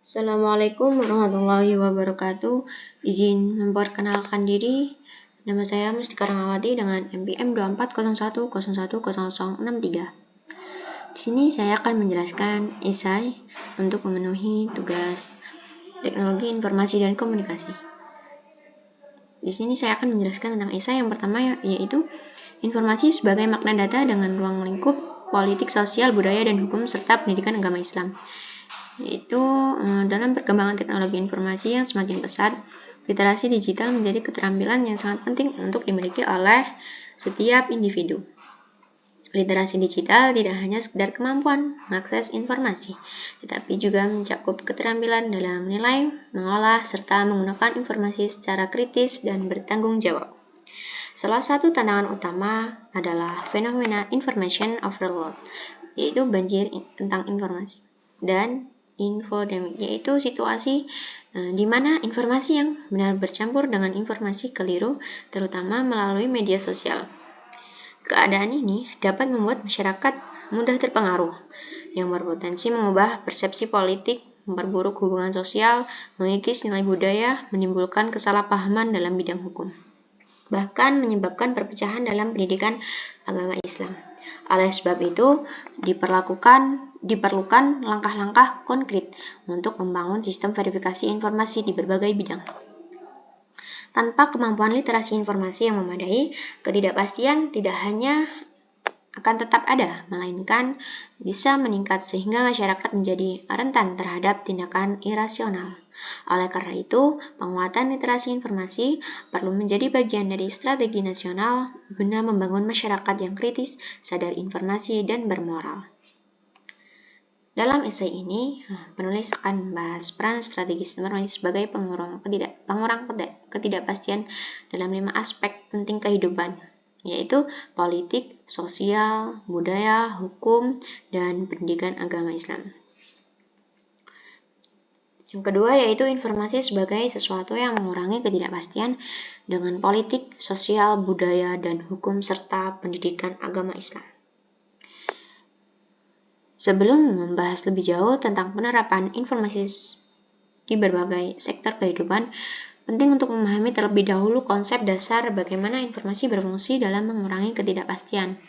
Assalamualaikum warahmatullahi wabarakatuh. Izin memperkenalkan diri. Nama saya Mustika Rahmawati dengan NPM 2401010063. Di sini saya akan menjelaskan esai untuk memenuhi tugas Teknologi Informasi dan Komunikasi. Di sini saya akan menjelaskan tentang esai yang pertama, yaitu informasi sebagai makna data dengan ruang lingkup politik, sosial, budaya, dan hukum serta pendidikan agama Islam. Yaitu dalam perkembangan teknologi informasi yang semakin pesat, literasi digital menjadi keterampilan yang sangat penting untuk dimiliki oleh setiap individu. Literasi digital tidak hanya sekedar kemampuan mengakses informasi, tetapi juga mencakup keterampilan dalam menilai, mengolah, serta menggunakan informasi secara kritis dan bertanggung jawab. Salah satu tantangan utama adalah fenomena information overload, yaitu banjir tentang informasi, dan infodemic, yaitu situasi di mana informasi yang benar bercampur dengan informasi keliru, terutama melalui media sosial. Keadaan ini dapat membuat masyarakat mudah terpengaruh, yang berpotensi mengubah persepsi politik, memperburuk hubungan sosial, mengikis nilai budaya, menimbulkan kesalahpahaman dalam bidang hukum, bahkan menyebabkan perpecahan dalam pendidikan agama Islam. Oleh sebab itu, diperlukan langkah-langkah konkret untuk membangun sistem verifikasi informasi di berbagai bidang. Tanpa kemampuan literasi informasi yang memadai, ketidakpastian tidak hanya akan tetap ada, melainkan bisa meningkat sehingga masyarakat menjadi rentan terhadap tindakan irasional. Oleh karena itu, penguatan literasi informasi perlu menjadi bagian dari strategi nasional guna membangun masyarakat yang kritis, sadar informasi, dan bermoral. Dalam esai ini, penulis akan membahas peran strategis informasi sebagai pengurang ketidakpastian dalam 5 aspek penting kehidupan, yaitu politik, sosial, budaya, hukum, dan pendidikan agama Islam. Yang kedua yaitu informasi sebagai sesuatu yang mengurangi ketidakpastian dengan politik, sosial, budaya, dan hukum, serta pendidikan agama Islam. Sebelum membahas lebih jauh tentang penerapan informasi di berbagai sektor kehidupan, penting untuk memahami terlebih dahulu konsep dasar bagaimana informasi berfungsi dalam mengurangi ketidakpastian.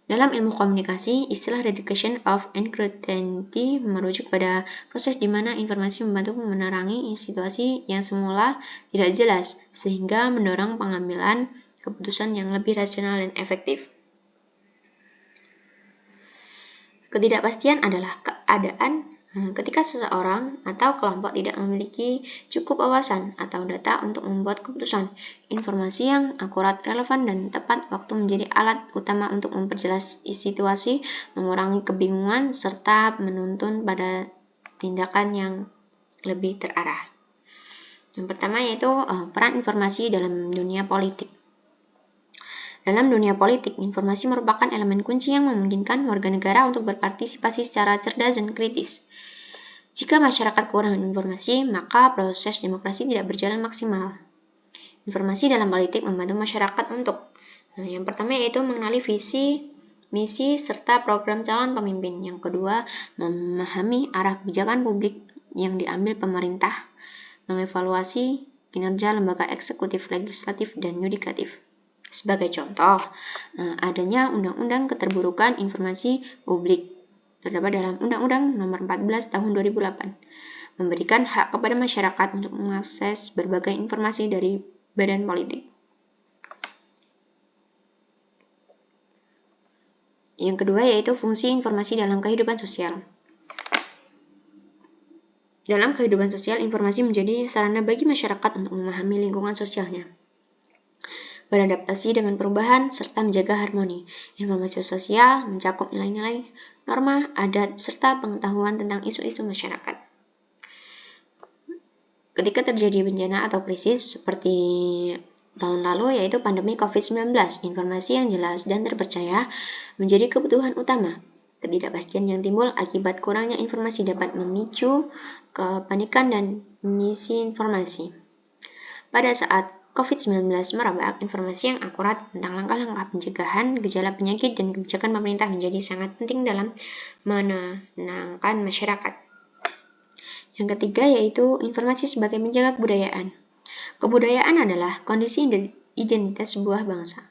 Dalam ilmu komunikasi, istilah reduction of uncertainty merujuk pada proses di mana informasi membantu menerangi situasi yang semula tidak jelas, sehingga mendorong pengambilan keputusan yang lebih rasional dan efektif. Ketidakpastian adalah keadaan ketika seseorang atau kelompok tidak memiliki cukup wawasan atau data untuk membuat keputusan. Informasi yang akurat, relevan, dan tepat waktu menjadi alat utama untuk memperjelas situasi, mengurangi kebingungan, serta menuntun pada tindakan yang lebih terarah. Yang pertama yaitu peran informasi dalam dunia politik. Dalam dunia politik, informasi merupakan elemen kunci yang memungkinkan warga negara untuk berpartisipasi secara cerdas dan kritis. Jika masyarakat kekurangan informasi, maka proses demokrasi tidak berjalan maksimal. Informasi dalam politik membantu masyarakat untuk yang pertama yaitu mengenali visi, misi, serta program calon pemimpin. Yang kedua, memahami arah kebijakan publik yang diambil pemerintah, mengevaluasi kinerja lembaga eksekutif, legislatif, dan yudikatif. Sebagai contoh, adanya Undang-Undang Keterburukan Informasi Publik terdapat dalam Undang-Undang Nomor 14 Tahun 2008, memberikan hak kepada masyarakat untuk mengakses berbagai informasi dari badan politik. Yang kedua yaitu fungsi informasi dalam kehidupan sosial. Dalam kehidupan sosial, informasi menjadi sarana bagi masyarakat untuk memahami lingkungan sosialnya, beradaptasi dengan perubahan, serta menjaga harmoni. Informasi sosial mencakup nilai-nilai, norma, adat, serta pengetahuan tentang isu-isu masyarakat. Ketika terjadi bencana atau krisis seperti tahun lalu yaitu pandemi COVID-19, informasi yang jelas dan terpercaya menjadi kebutuhan utama. Ketidakpastian yang timbul akibat kurangnya informasi dapat memicu kepanikan dan misinformasi. Pada saat COVID-19 merebak, informasi yang akurat tentang langkah-langkah pencegahan, gejala penyakit, dan kebijakan pemerintah menjadi sangat penting dalam menenangkan masyarakat. Yang ketiga yaitu informasi sebagai penjaga kebudayaan. Kebudayaan adalah kondisi identitas sebuah bangsa.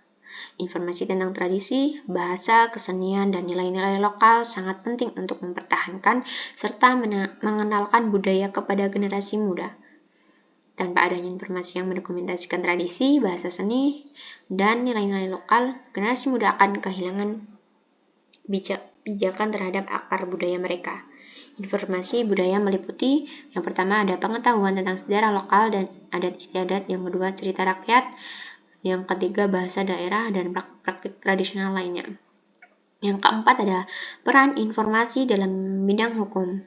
Informasi tentang tradisi, bahasa, kesenian, dan nilai-nilai lokal sangat penting untuk mempertahankan serta mengenalkan budaya kepada generasi muda. Tanpa adanya informasi yang mendokumentasikan tradisi, bahasa seni, dan nilai-nilai lokal, generasi muda akan kehilangan pijakan terhadap akar budaya mereka. Informasi budaya meliputi, yang pertama ada pengetahuan tentang sejarah lokal dan adat istiadat, yang kedua cerita rakyat, yang ketiga bahasa daerah dan praktik tradisional lainnya. Yang keempat ada peran informasi dalam bidang hukum.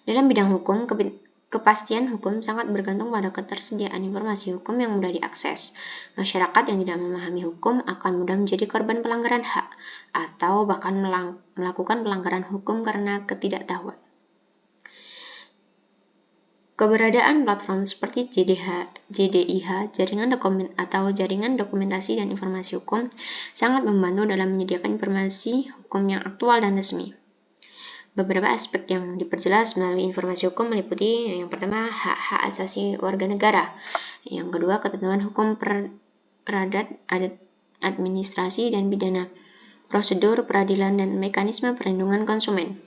Dalam bidang hukum, kepastian hukum sangat bergantung pada ketersediaan informasi hukum yang mudah diakses. Masyarakat yang tidak memahami hukum akan mudah menjadi korban pelanggaran hak atau bahkan melakukan pelanggaran hukum karena ketidaktahuan. Keberadaan platform seperti JDIH, jaringan dokumentasi dan informasi hukum, sangat membantu dalam menyediakan informasi hukum yang aktual dan resmi. Beberapa aspek yang diperjelas melalui informasi hukum meliputi yang pertama hak-hak asasi warga negara, yang kedua ketentuan hukum peradat, administrasi dan pidana, prosedur peradilan dan mekanisme perlindungan konsumen.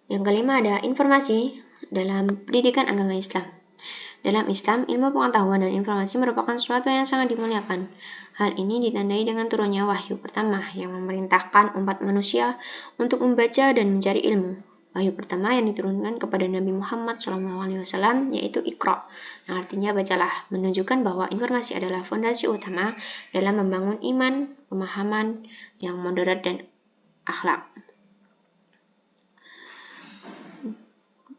Yang kelima ada informasi dalam pendidikan agama Islam. Dalam Islam, ilmu pengetahuan dan informasi merupakan sesuatu yang sangat dimuliakan. Hal ini ditandai dengan turunnya wahyu pertama yang memerintahkan umat manusia untuk membaca dan mencari ilmu. Wahyu pertama yang diturunkan kepada Nabi Muhammad SAW yaitu Iqra, yang artinya bacalah, menunjukkan bahwa informasi adalah fondasi utama dalam membangun iman, pemahaman yang moderat dan akhlak.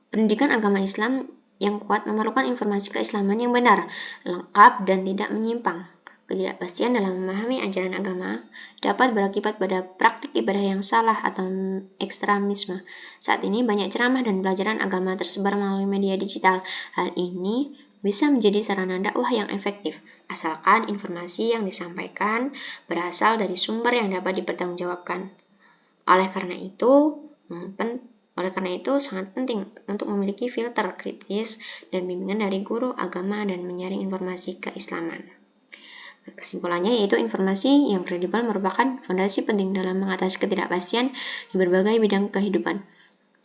Pendidikan agama Islam yang kuat memerlukan informasi keislaman yang benar, lengkap, dan tidak menyimpang. Ketidakpastian dalam memahami ajaran agama dapat berakibat pada praktik ibadah yang salah atau ekstremisme. Saat ini banyak ceramah dan pelajaran agama tersebar melalui media digital. Hal ini bisa menjadi sarana dakwah yang efektif, asalkan informasi yang disampaikan berasal dari sumber yang dapat dipertanggungjawabkan. Oleh karena itu, sangat penting untuk memiliki filter kritis dan bimbingan dari guru agama dan menyaring informasi keislaman. Kesimpulannya yaitu informasi yang kredibel merupakan fondasi penting dalam mengatasi ketidakpastian di berbagai bidang kehidupan.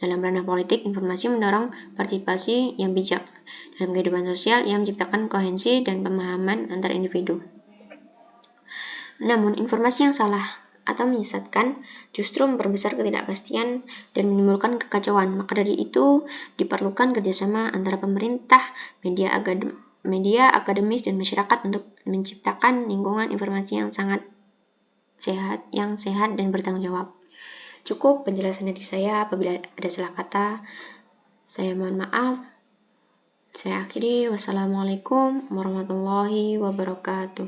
Dalam ranah politik, informasi mendorong partisipasi yang bijak. Dalam kehidupan sosial, ia menciptakan koherensi dan pemahaman antar individu. Namun, informasi yang salah atau menyesatkan justru memperbesar ketidakpastian dan menimbulkan kekacauan. Maka dari itu diperlukan kerjasama antara pemerintah, media akademis dan masyarakat untuk menciptakan lingkungan informasi yang sehat dan bertanggung jawab. Cukup penjelasan dari saya. Apabila ada salah kata, saya mohon maaf. Saya akhiri. Wassalamualaikum warahmatullahi wabarakatuh.